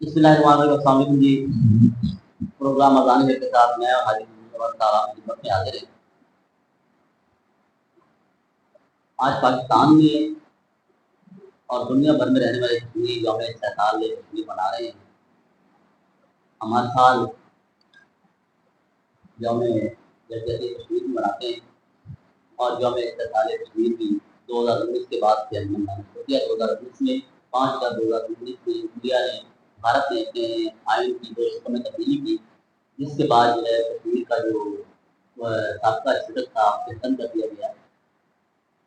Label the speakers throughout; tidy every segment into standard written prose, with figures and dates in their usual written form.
Speaker 1: بسم اللہ الرحمن الرحیم، السلام علیکم جی۔ پروگرام اذان کے ساتھ میں اور حاجی خدمت میں حاضر ہیں۔ آج پاکستان میں اور دنیا بھر میں رہنے والے کشمیری یوم استقلال کشمیر منا رہے ہیں۔ ہم ہر سال یوم جمہوریہ کشمیر میں مناتے ہیں اور یوم استقلال کشمیر بھی 2019 کے بعد سے ہم منانا شروع کیا۔ 2019 میں 5/2019 میں انڈیا نے بھارت نے اپنے آئین کی 2 شقوں میں تبدیلی کی، جس کے بعد جو ہے کشمیر کا جو سابقہ صدر تھا ختم کر دیا گیا۔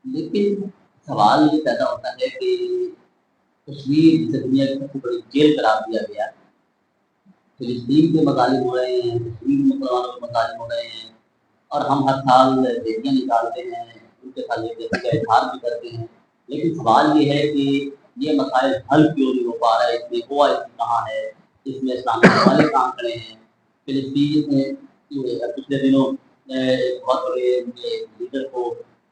Speaker 1: لیکن سوال یہ پیدا ہوتا ہے کہ کشمیر جسے دنیا کی سب سے بڑی جیل قرار دیا گیا، فلسطین کے مظالم ہو رہے ہیں، کشمیر مسلمانوں کے مظالم ہو رہے ہیں، اور ہم ہر سال ریلیاں نکالتے ہیں، ان کے ساتھ یکجہتی کا اظہار بھی کرتے ہیں۔ لیکن سوال یہ ہے کہ یہ مسائل حل کیوں نہیں ہو پا رہا ہے؟ اس میں ہوا کہاں ہے؟ اس میں اسلامی والے کام کرے ہیں؟ فلسطین میں پچھلے دنوں ایک بہت بڑے لیڈر کو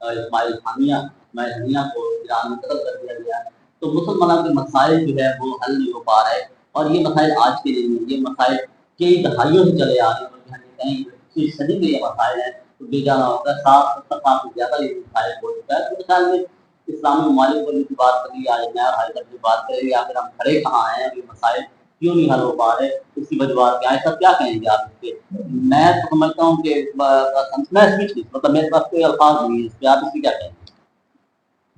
Speaker 1: اسماعیل ہنیہ کو ایران میں قتل کر دیا گیا۔ تو مسلمانوں کے مسائل جو ہے وہ حل نہیں ہو پا رہے، اور یہ مسائل آج کے نہیں ہیں، یہ مسائل کئی دہائیوں سے چلے آ رہے ہیں، اور کہیں کسی صدی کے یہ مسائل ہیں۔ تو بے جانا ہوتا ہے 60 سے زیادہ یہ مسائل ہو چکا ہے۔ تو خیال میں اسلامی ممالک پر بھی بات کری، آج میں اور حاجی صاحب بھی بات کریں گے، آخر ہم کھڑے کہاں ہیں، یہ مسائل کیوں نہیں حل ہو پا رہے، اس کی وجوہات کیا ہے، سب کیا کہیں گے آپ اس کے؟ میں تو سمجھتا ہوں کہ مطلب میرے پاس کوئی الفاظ نہیں ہے اس پہ، آپ اس کی کیا کہیں گے؟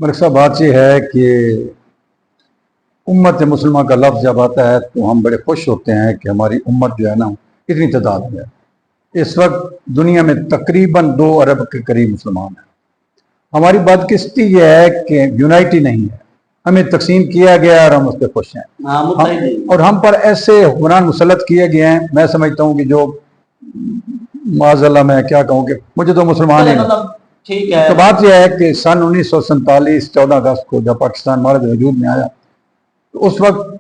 Speaker 2: ملک صاحب، بات یہ ہے کہ امت مسلمہ کا لفظ جب آتا ہے تو ہم بڑے خوش ہوتے ہیں کہ ہماری امت جو ہے نا اتنی تعداد میں ہے۔ اس وقت دنیا میں تقریباً 2 ارب کے قریب مسلمان ہیں۔ ہماری بدقسمتی یہ ہے کہ یونائٹی نہیں ہے، ہمیں تقسیم کیا گیا اور ہم اس پہ خوش ہیں، اور ہم پر ایسے حکمران مسلط کیے گئے ہیں۔ میں سمجھتا ہوں کہ جو معاذ اللہ میں کیا کہوں کہ مجھے تو مسلمان ہی نہیں۔ تو بات یہ ہے کہ سن 1947 14 اگست کو جب پاکستان مارد وجود میں آیا، تو اس وقت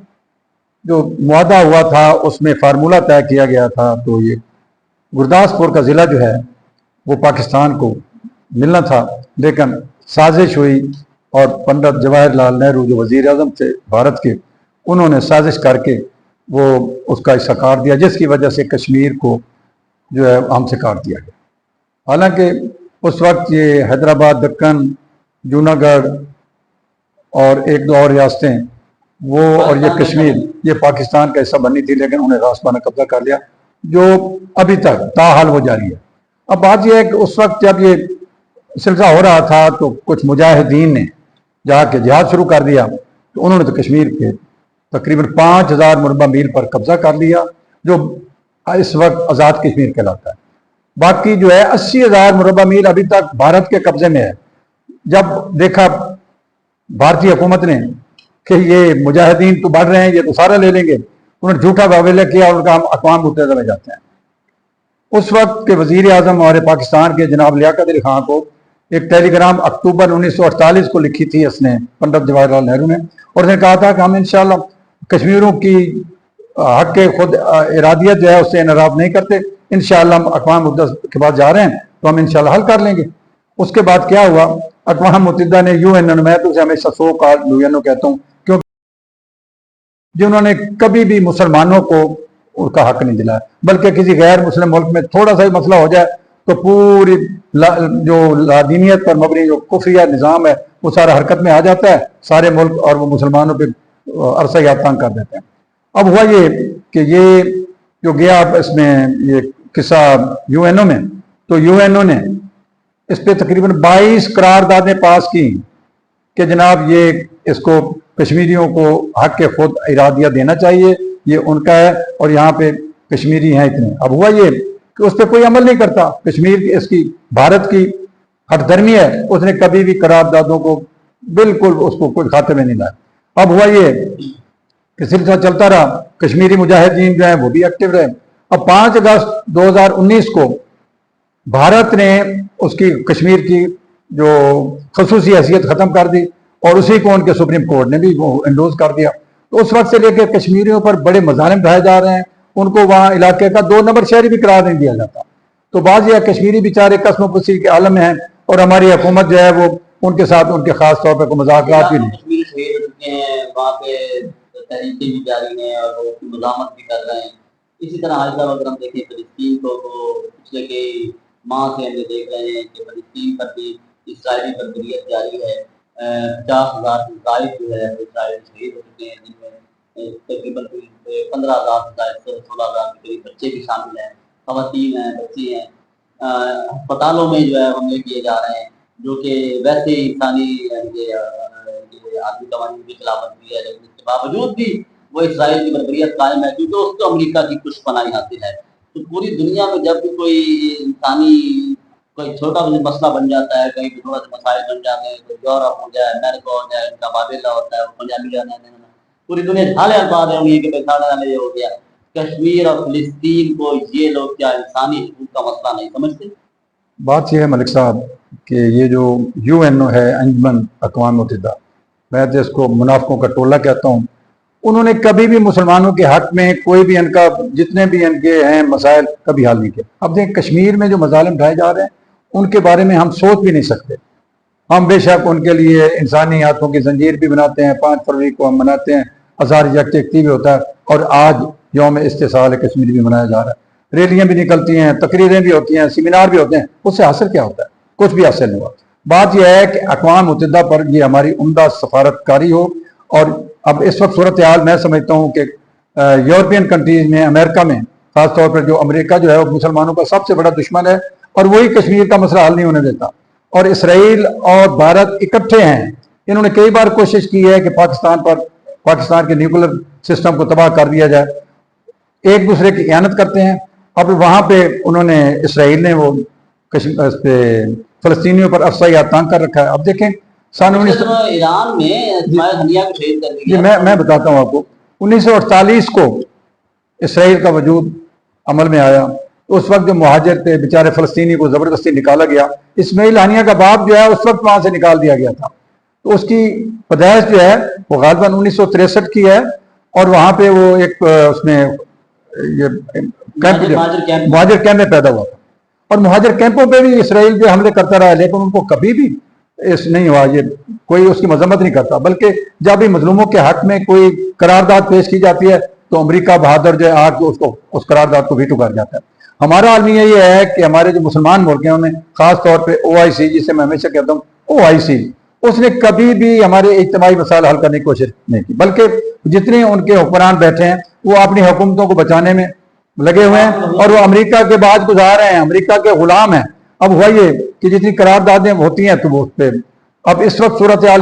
Speaker 2: جو معاہدہ ہوا تھا اس میں فارمولہ طے کیا گیا تھا، تو یہ گرداسپور کا ضلع جو ہے وہ پاکستان کو ملنا تھا، لیکن سازش ہوئی اور پنڈت جواہر لال نہرو جو وزیر اعظم تھے بھارت کے، انہوں نے سازش کر کے وہ اس کا حصہ کاٹ دیا، جس کی وجہ سے کشمیر کو جو ہے ہم سے کاٹ دیا گیا۔ حالانکہ اس وقت یہ حیدرآباد، دکن، جوناگڑھ اور 1-2 اور ریاستیں وہ اور یہ کشمیر یہ پاکستان کا حصہ بنی تھی، لیکن انہیں راسپانہ قبضہ کر لیا، جو ابھی تک تاحال وہ جاری ہے۔ اب بات یہ ہے کہ اس وقت جب یہ سلسلہ ہو رہا تھا تو کچھ مجاہدین نے جا کے جہاد شروع کر دیا، تو انہوں نے تو کشمیر کے تقریباً 5000 مربع میل پر قبضہ کر لیا، جو اس وقت آزاد کشمیر کہلاتا ہے۔ باقی جو ہے 80,000 مربع میل ابھی تک بھارت کے قبضے میں ہے۔ جب دیکھا بھارتی حکومت نے کہ یہ مجاہدین تو بڑھ رہے ہیں، یہ تو سارا لے لیں گے، انہوں نے جھوٹا واویلا کیا اور ان کا ہم اقوام متحدہ میں جاتے ہیں۔ اس وقت کے وزیر اعظم ہمارے پاکستان کے جناب لیاقت علی خان کو ایک ٹیلی گرام اکتوبر 1948 کو لکھی تھی اس نے پنڈت جواہر لال نہرو نے، اور اس نے کہا تھا کہ ہم انشاءاللہ کشمیروں کی حق کے خود ارادیت جو ہے اس سے انحراف نہیں کرتے، انشاءاللہ ہم اقوام متحدہ کے بعد جا رہے ہیں تو ہم انشاءاللہ حل کر لیں گے۔ اس کے بعد کیا ہوا؟ اقوام متحدہ نے UN، میں تو اسے ہمیشہ سو کال UN کہتا ہوں، کیونکہ جنہوں نے کبھی بھی مسلمانوں کو ان کا حق نہیں دلایا، بلکہ کسی غیر مسلم ملک میں تھوڑا سا ہی مسئلہ ہو جائے تو پوری جو لادینیت پر مبنی جو کفریہ نظام ہے وہ سارا حرکت میں آ جاتا ہے، سارے ملک، اور وہ مسلمانوں پہ عرصہ یا تنگ کر دیتے ہیں۔ اب ہوا یہ کہ یہ جو گیا اس میں یہ قصہ UN میں، تو UN نے اس پہ تقریباً 22 قراردادیں پاس کی کہ جناب یہ اس کو کشمیریوں کو حق کے خود ارادیہ دینا چاہیے، یہ ان کا ہے، اور یہاں پہ کشمیری ہیں اتنے۔ اب ہوا یہ کہ اس پہ کوئی عمل نہیں کرتا، کشمیر کی اس کی بھارت کی ہٹ درمی ہے، اس نے کبھی بھی قراردادوں کو بالکل اس کو کوئی خاطر میں نہیں لایا۔ اب ہوا یہ کہ سلسلہ چلتا رہا، کشمیری مجاہدین جو ہیں وہ بھی ایکٹیو رہے۔ اب 5 اگست 2019 کو بھارت نے اس کی کشمیر کی جو خصوصی حیثیت ختم کر دی، اور اسی کو ان کے سپریم کورٹ نے بھی وہ انڈوز کر دیا۔ تو اس وقت سے لے کے کشمیریوں پر بڑے مظالم ڈھائے جا رہے ہیں، ان کو وہاں علاقے کا 2 نمبر شہری بھی قرار نہیں دیا جاتا۔ تو بعض یہ کشمیری بیچارے قسم و پسی کے عالم میں ہیں، اور ہماری حکومت جو ہے وہ ان کے ساتھ ان کے خاص طور پہ کوئی مذاکرات بھی نہیں۔
Speaker 1: تحریکیں بھی جاری ہیں اور وہ مزاحمت بھی کر رہے ہیں. اسی طرح آج اگر ہم دیکھیں فلسطین کو تو پچھلے کئی ماہ سے ہم یہ دیکھ رہے ہیں کہ فلسطین پر بھی اسرائیلی بربریت جاری ہے. 50,000 سے زائد جو ہے وہ اسرائیل شہید ہو چکے ہیں، جن میں تقریباً 15,000 سے زائد 16,000 کے قریب بچے بھی شامل ہیں، خواتین ہیں، بچے ہیں. ہسپتالوں میں جو ہے حملے کیے جا رہے ہیں جو کہ ویسے انسانی یہ آدمی قوانین کی خلاف ورزی ہے، لیکن اس کے باوجود بھی وہ اسرائیل کی بربریت قائم ہے کیونکہ اس کو امریکہ کی کچھ پناہی حاصل ہے. تو پوری دنیا میں جب بھی کوئی انسانی کوئی چھوٹا مسئلہ بن جاتا ہے، کہیں بھی تھوڑا سا مسائل بن جاتے ہیں، کوئی یورپ ہو جائے، امریکہ ہو جائے، ان کا بابیلا ہوتا ہے، پوری دنیا ڈھالے الفاظ ہیں کہ یہ ہو گیا. کشمیر اور فلسطین کو یہ لوگ کیا انسانی حقوق کا مسئلہ نہیں سمجھتے؟
Speaker 2: بات یہ ہے ملک صاحب کہ یہ جو UN ہے، انجمن اقوام متحدہ، میں تو اس کو منافقوں کا ٹولہ کہتا ہوں. انہوں نے کبھی بھی مسلمانوں کے حق میں کوئی بھی ان کا جتنے بھی ان کے ہیں مسائل کبھی حل نہیں کیا. اب دیکھیں کشمیر میں جو مظالم ڈھائے جا رہے ہیں ان کے بارے میں ہم سوچ بھی نہیں سکتے. ہم بے شک ان کے لیے انسانی ہاتھوں کی زنجیر بھی بناتے ہیں، 5 فروری کو ہم مناتے ہیں، ہزار یکجہتی بھی ہوتا ہے، اور آج یوم استحصال کشمیر بھی منایا جا رہا ہے. ریلیاں بھی نکلتی ہیں، تقریریں بھی ہوتی ہیں، سیمینار بھی ہوتے ہیں. اس سے حاصل کیا ہوتا ہے؟ کچھ بھی حاصل نہیں ہوا. بات یہ ہے کہ اقوام متحدہ پر یہ ہماری عمدہ سفارتکاری ہو. اور اب اس وقت صورتحال میں سمجھتا ہوں کہ یورپین کنٹریز میں، امریکہ میں خاص طور پر، جو امریکہ جو ہے وہ مسلمانوں کا سب سے بڑا دشمن ہے اور وہی کشمیر کا مسئلہ حل نہیں ہونے دیتا. اور اسرائیل اور بھارت اکٹھے ہیں. انہوں نے کئی بار کوشش کی ہے کہ پاکستان کے نیوکلر سسٹم کو تباہ کر دیا جائے. ایک دوسرے کی اعانت کرتے ہیں. اب وہاں پہ انہوں نے اسرائیل نے وہ فلسطینیوں پر افسائیات تانگ کر رکھا ہے. اب دیکھیں
Speaker 1: ایران میں اسماعیل ہنیہ کو شہید کر دیا.
Speaker 2: میں بتاتا ہوں آپ کو. 1948 کو اسرائیل کا وجود عمل میں آیا. اس وقت جو مہاجر تھے بیچارے فلسطینی کو زبردستی نکالا گیا. اسماعیل ہنیہ کا باپ جو ہے اس وقت وہاں سے نکال دیا گیا تھا. تو اس کی پیدائش جو ہے وہ غالباً 1963 کی ہے. اور وہاں پہ وہ ایک اس میں مہاجر کیمپ میں پیدا ہوا تھا. اور مہاجر کیمپوں پہ بھی اسرائیل جو حملے کرتا رہا، لیکن ان کو کبھی بھی اس نہیں ہوا، یہ کوئی اس کی مذمت نہیں کرتا. بلکہ جب بھی مظلوموں کے حق میں کوئی قرارداد پیش کی جاتی ہے تو امریکہ بہادر جو ہے آ کے اس قرارداد کو ویٹو کر جاتا ہے. ہمارا عالمیہ یہ ہے کہ ہمارے جو مسلمان ملک ہیں انہیں خاص طور پہ OIC، جسے میں ہمیشہ کہتا ہوں OIC، اس نے کبھی بھی ہمارے اجتماعی مسائل حل کرنے کی کوشش نہیں کی. بلکہ جتنے ان کے حکمران بیٹھے ہیں وہ اپنی حکومتوں کو بچانے میں لگے ہوئے ہیں اور وہ امریکہ کے بعد گزار رہے ہیں، امریکہ کے غلام ہیں. اب ہوا یہ کہ جتنی قراردادیں ہوتی ہیں تو وہ اس پہ اب اس وقت صورتحال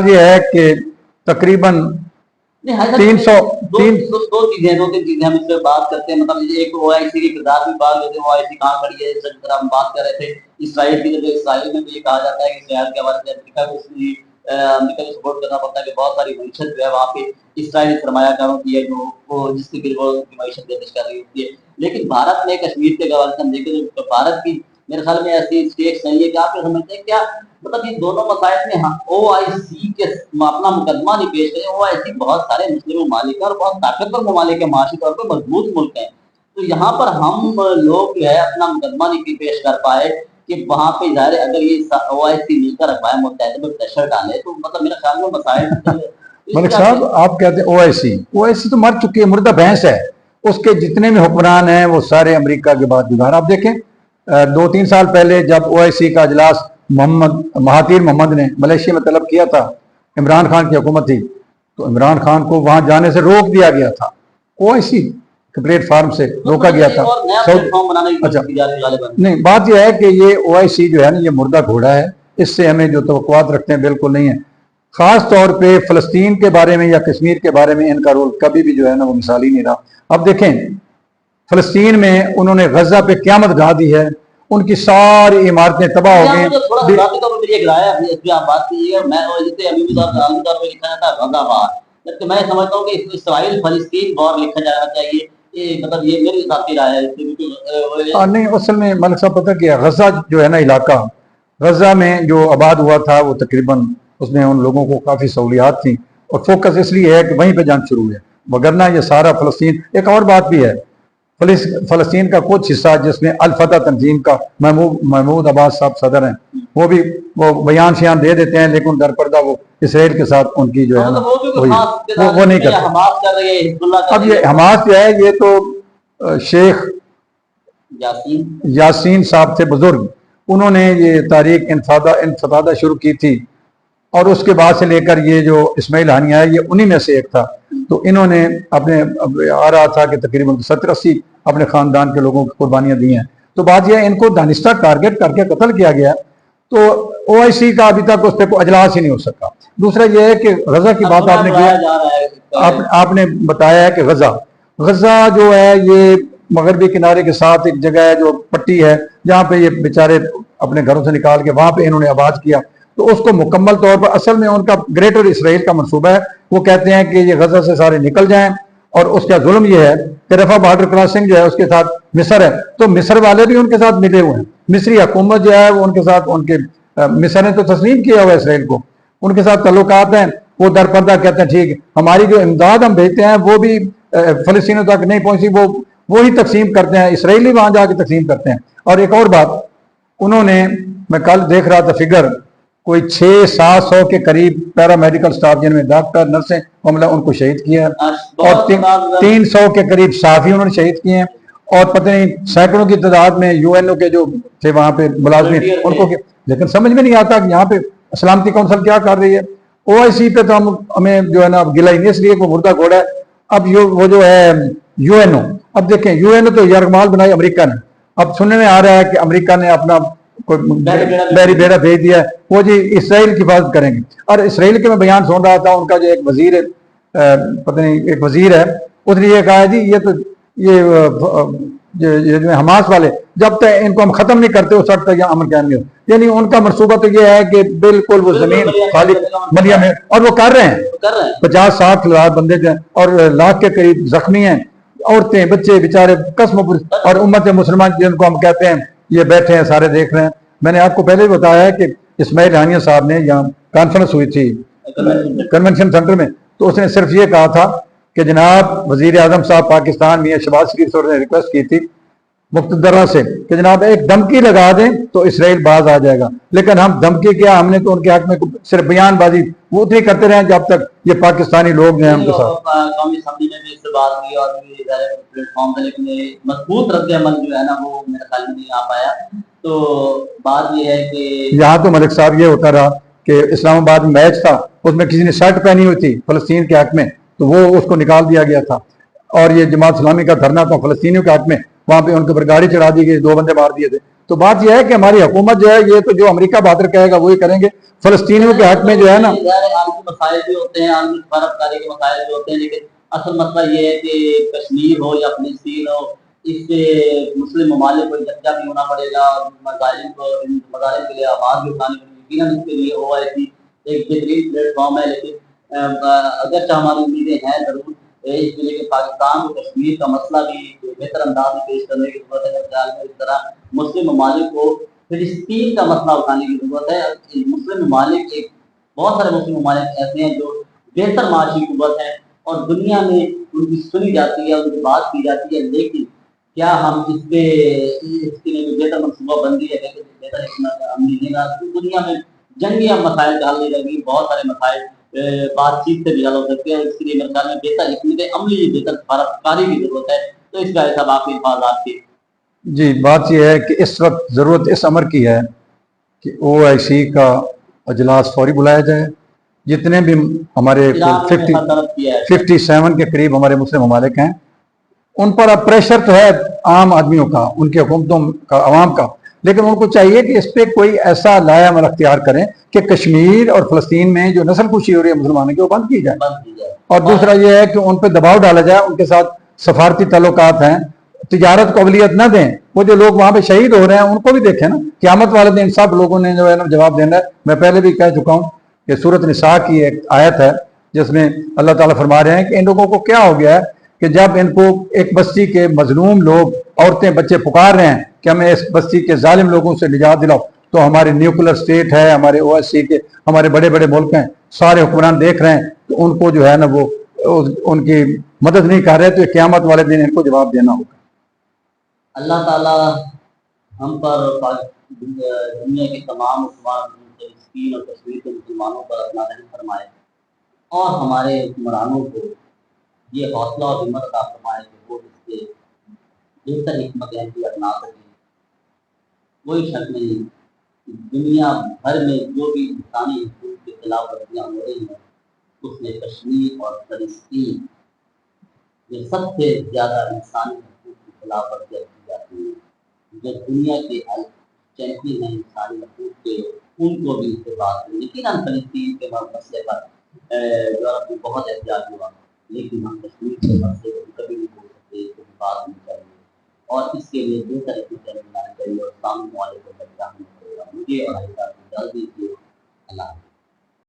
Speaker 2: یہ ہے کہ تقریباً 300
Speaker 1: دو چیزیں ہم اس پہ بات کرتے ہیں. مطلب ایک OIC کی کردار بھی بات کرتے ہیں، OIC کہاں کھڑی ہے، جس طرح ہم بات کر رہے تھے اسرائیل کی. جب اسرائیل میں بھی یہ کہا جاتا ہے کہ اسرائیل کے حوالے سے امریکہ کو سپورٹ کرنا پڑتا ہے کہ بہت ساری معیشت جو ہے وہاں پہ اسرائیلی سرمایہ کاروں کی ہے جو جس سے وہ معیشت گردش کر رہی ہوتی ہے. لیکن بھارت میں کشمیر کے حوالے سے ہم دیکھیں تو بھارت کی میرے خیال میں ایسی اسٹیٹس نہیں ہے کہ آپ سمجھتے ہیں کیا مطلب یہ دونوں مسائل میں OIC کے اپنا مقدمہ نہیں پیش کرے. OIC بہت سارے مسلم ممالک اور بہت طاقتور ممالک ہیں، معاشی طور پر مضبوط ملک ہیں. تو یہاں پر ہم لوگ جو ہے اپنا مقدمہ نہیں پیش کر پائے کہ وہاں پہ ظاہر اگر یہ OIC مل کر اقوام متحدہ میں پریشر ڈالے تو مطلب میرے خیال میں مسائل.
Speaker 2: ملک صاحب آپ کہتے ہیں OIC تو مر چکی ہے، مردہ بھینس ہے. اس کے جتنے بھی حکمران ہیں وہ سارے امریکہ کے بعد گزار. آپ دیکھیں 2-3 سال پہلے جب OIC کا اجلاس مہاتیر محمد نے ملیشیا میں طلب کیا تھا، عمران خان کی حکومت تھی، تو عمران خان کو وہاں جانے سے روک دیا گیا تھا. OIC کے پلیٹ فارم سے روکا گیا تھا. اچھا نہیں، بات یہ ہے کہ یہ OIC جو ہے نا یہ مردہ گھوڑا ہے. اس سے ہمیں جو توقعات رکھتے ہیں بالکل نہیں ہے. خاص طور پہ فلسطین کے بارے میں یا کشمیر کے بارے میں ان کا رول کبھی بھی جو ہے نا وہ مثالی نہیں رہا. اب دیکھیں فلسطین میں انہوں نے غزہ پہ قیامت ڈھا دی ہے، ان کی ساری عمارتیں تباہ ہو گئی.
Speaker 1: میں سمجھتا ہوں کہ اسرائیل فلسطین وار لکھا جانا چاہیے. مطلب یہ میری ذاتی رائے ہے.
Speaker 2: نہیں، اصل میں ملک صاحب پتہ کیا، غزہ جو ہے نا علاقہ، غزہ میں جو آباد ہوا تھا وہ تقریباً اس میں ان لوگوں کو کافی سہولیات تھیں اور فوکس اس لیے ہے کہ وہیں پہ جنگ شروع ہے، وگرنہ یہ سارا فلسطین. ایک اور بات بھی ہے فلسطین کا کچھ حصہ جس میں الفتح تنظیم کا محمود عباس صاحب صدر ہیں، وہ بھی وہ بیان شیان دے دیتے ہیں، لیکن در پردہ وہ اسرائیل کے ساتھ ان کی جو ہے نا وہ نہیں کرتے۔ اب یہ حماس جو ہے یہ تو شیخ یاسین صاحب تھے بزرگ، انہوں نے یہ تحریک انفدادہ شروع کی تھی، اور اس کے بعد سے لے کر یہ جو اسماعیل ہانیہ ہے یہ انہی میں سے ایک تھا۔ تو انہوں نے اپنے آ رہا تھا کہ تقریباً 70-80 اپنے خاندان کے لوگوں کی قربانیاں دی ہیں۔ تو بات یہ ان کو دانستہ ٹارگٹ کر کے قتل کیا گیا، تو OIC کا ابھی تک اس پہ کوئی اجلاس ہی نہیں ہو سکا۔ دوسرا یہ ہے کہ غزہ کی بات آپ نے کیا، آپ نے بتایا ہے کہ غزہ جو ہے یہ مغربی کنارے کے ساتھ ایک جگہ ہے جو پٹی ہے جہاں پہ یہ بیچارے اپنے گھروں سے نکال کے وہاں پہ انہوں نے آباد کیا۔ تو اس کو مکمل طور پر اصل میں ان کا گریٹر اسرائیل کا منصوبہ ہے، وہ کہتے ہیں کہ یہ غزہ سے سارے نکل جائیں، اور اس کا ظلم یہ ہے کہ رفح بارڈر کراسنگ جو ہے اس کے ساتھ مصر ہے، تو مصر والے بھی ان کے ساتھ ملے ہوئے ہیں، مصری حکومت جو ہے وہ ان کے ساتھ، ان کے مصر نے تو تسلیم کیا ہوا ہے اسرائیل کو، ان کے ساتھ تعلقات ہیں، وہ در پردہ کہتے ہیں ٹھیک ہماری جو امداد ہم بھیجتے ہیں وہ بھی فلسطینیوں تک نہیں پہنچی، وہی تقسیم کرتے ہیں، اسرائیلی وہاں جا کے تقسیم کرتے ہیں۔ اور ایک اور بات انہوں نے، میں کل دیکھ رہا تھا فگر، کوئی 600-700 کے قریب پیرامیڈیکل سٹاف جن میں ڈاکٹر نرسیں عملہ ان کو شہید کیا ہے، اور 300 کے قریب صحافی انہوں نے شہید کیے ہیں، اور پتہ نہیں سینکڑوں کی تعداد میں UNO کے جو تھے وہاں پہ ملازمین ان کو، لیکن سمجھ میں نہیں آتا کہ یہاں پہ سلامتی کونسل کیا کر رہی ہے۔ OIC پہ تو ہمیں جو ہے نا گلہ ہی نہیں، اس لیے وہ مردہ گھوڑا ہے۔ اب وہ جو ہے UNO، اب دیکھیں UNO تو یرغمال بنائی امریکہ نے، اب سننے میں آ رہا ہے کہ امریکہ نے اپنا بحری بیڑا بھیج دیا ہے، وہ جی اسرائیل کی حفاظت کریں گے۔ اور اسرائیل کے میں بیان سن رہا تھا، ان کا جو ایک وزیر پتہ نہیں ایک وزیر ہے، اس نے یہ کہا جی یہ تو یہ جو حماس والے جب تک ان کو ہم ختم نہیں کرتے اس وقت تک یہاں امن قائم نہیں ہو، یعنی ان کا منصوبہ تو یہ ہے کہ بالکل وہ زمین خالی ملیا میں، اور وہ کر رہے ہیں 50-60 ہزار بندے جو ہیں، اور لاکھ کے قریب زخمی ہیں، عورتیں بچے بیچارے قسم، اور امت مسلمان جن کو ہم کہتے ہیں یہ بیٹھے ہیں سارے دیکھ رہے ہیں۔ میں نے آپ کو پہلے بھی بتایا ہے کہ اسماعیل ہانیہ صاحب نے یہاں کانفرنس ہوئی تھی کنونشن سینٹر میں، تو اس نے صرف یہ کہا تھا کہ جناب وزیر اعظم صاحب پاکستان میں شہباز شریف صاحب نے ریکویسٹ کی تھی مقتدرہ سے کہ جناب ایک دھمکی لگا دیں تو اسرائیل باز آ جائے گا، لیکن ہم دھمکی کیا، ہم نے تو ان کے حق میں صرف بیان بازی وہ اتنی کرتے رہے جب تک یہ پاکستانی لوگ جو ہیں ان کے ساتھ
Speaker 1: قومی اسمبلی میں بھی اس سے بات کی، اور پلیٹ فارم پہ، لیکن مضبوط رد عمل جو ہے نا وہ میرے خیال میں نہیں آ پایا۔ تو بات یہ ہے کہ
Speaker 2: یہاں تو ملک صاحب یہ ہوتا رہا کہ اسلام آباد میں میچ تھا، اس میں کسی نے شرٹ پہنی ہوئی تھی فلسطین کے حق میں، تو وہ اس کو نکال دیا گیا تھا، اور یہ جماعت اسلامی کا دھرنا تھا فلسطینیوں کے حق میں، وہاں پہ ان کے اوپر گاڑی چڑھا دی گئی، 2 بندے مار دیے تھے۔ تو بات یہ ہے کہ ہماری حکومت جو ہے یہ تو جو امریکہ بہادر کہے گا وہی کریں گے، فلسطینیوں کے حق میں جو ہے نا
Speaker 1: عالمی مسائل بھی ہوتے ہیں، عالمی سفارتکاری کے مسائل بھی ہوتے ہیں، لیکن اصل مسئلہ یہ ہے کہ کشمیر ہو یا فلسطین ہو، اس سے مسلم ممالک کو یکجا بھی ہونا پڑے گا، اور مظالم کے لیے آواز بھی اٹھانی پڑے گی۔ یقیناً اس کے لیے OIC ایک بہترین پلیٹ فارم ہے، لیکن اگرچہ ہماری امیدیں ہیں ضرور اس کے لیے کہ پاکستان اور کشمیر کا مسئلہ بھی بہتر انداز میں پیش کرنے کی ضرورت ہے۔ اس طرح مسلم ممالک کو فلسطین کا مسئلہ اٹھانے کی ضرورت ہے۔ مسلم ممالک بہت سارے مسلم ممالک ایسے ہیں جو بہتر معاشی قوت ہیں اور دنیا میں ان کی سنی جاتی ہے، ان کی بات کی جاتی ہے، لیکن کیا ہم اس کے لیے بہتر منصوبہ بندی ہے، بہتر عملی دے گا؟ دنیا میں جنگی مسائل کا حل نہیں لگی، بہت سارے مسائل بات چیت سے بھی حل ہو سکتے ہیں، اس کے لیے میرے خیال میں بہتر حکمت عملی، بہتر سفارتکاری کی ضرورت ہے۔ تو اس کا حساب آپ کے حفاظات کی
Speaker 2: جی بات یہ ہے کہ اس وقت ضرورت اس امر کی ہے کہ OIC کا اجلاس فوری بلایا جائے، جتنے بھی ہمارے 57 کے قریب ہمارے مسلم ممالک ہیں ان پر اب پریشر تو ہے عام آدمیوں کا، ان کی حکومتوں کا، عوام کا، لیکن ان کو چاہیے کہ اس پہ کوئی ایسا لایا عمل اختیار کریں کہ کشمیر اور فلسطین میں جو نسل کشی ہو رہی ہے مسلمانوں کی وہ بند کی جائے، اور دوسرا یہ ہے کہ ان پہ دباؤ ڈالا جائے، ان کے ساتھ سفارتی تعلقات ہیں، تجارت کو قبولیت نہ دیں، وہ جو لوگ وہاں پہ شہید ہو رہے ہیں ان کو بھی دیکھیں نا، قیامت والے دن سب لوگوں نے جو ہے نا جواب دینا ہے۔ میں پہلے بھی کہہ چکا ہوں کہ سورۃ نساء کی ایک آیت ہے جس میں اللہ تعالیٰ فرما رہے ہیں کہ ان لوگوں کو کیا ہو گیا ہے کہ جب ان کو ایک بستی کے مظلوم لوگ، عورتیں بچے پکار رہے ہیں کہ ہمیں اس بستی کے ظالم لوگوں سے نجات دلاؤ، تو ہمارے نیوکلر سٹیٹ ہے، ہمارے OIC کے ہمارے بڑے بڑے ملک ہیں، سارے حکمران دیکھ رہے ہیں، تو ان کو جو ہے نا وہ ان کی مدد نہیں کر رہے، تو قیامت والے دن ان کو جواب دینا ہوگا۔
Speaker 1: اللہ تعالیٰ ہم پر اور دنیا کے تمام فلسطین اور کشمیر کے مسلمانوں پر اپنا رحم فرمائے، اور ہمارے حکمرانوں کو یہ حوصلہ اور ہمت عطا فرمائے کہ وہ اس کے بہتر حکمت عملی اپنا سکیں۔ کوئی شک نہیں، دنیا بھر میں جو بھی انسانی حقوق کی خلاف ورزیاں ہو رہی ہیں، اس میں کشمیر اور فلسطین یہ سب سے زیادہ انسانی حقوق کی خلاف ورزیاں کی جاتی ہیں۔ جو دنیا کے چیمپئن ہیں انسانی حقوق کے، ان کو بھی اس سے بات ہوئی، لیکن ہم فلسطین کے مسئلے پر یورپ میں بہت احتیاط ہوا، لیکن ہم کشمیر کے مسئلے کو کبھی نہیں بول سکتے، کبھی بات نہیں چاہیے، اور اس کے لیے بہتر اقدام لینا چاہیے اور سامنے والے کو بچانا پڑے گا۔ مجھے اور اجازت دیجیے، اللہ حافظ۔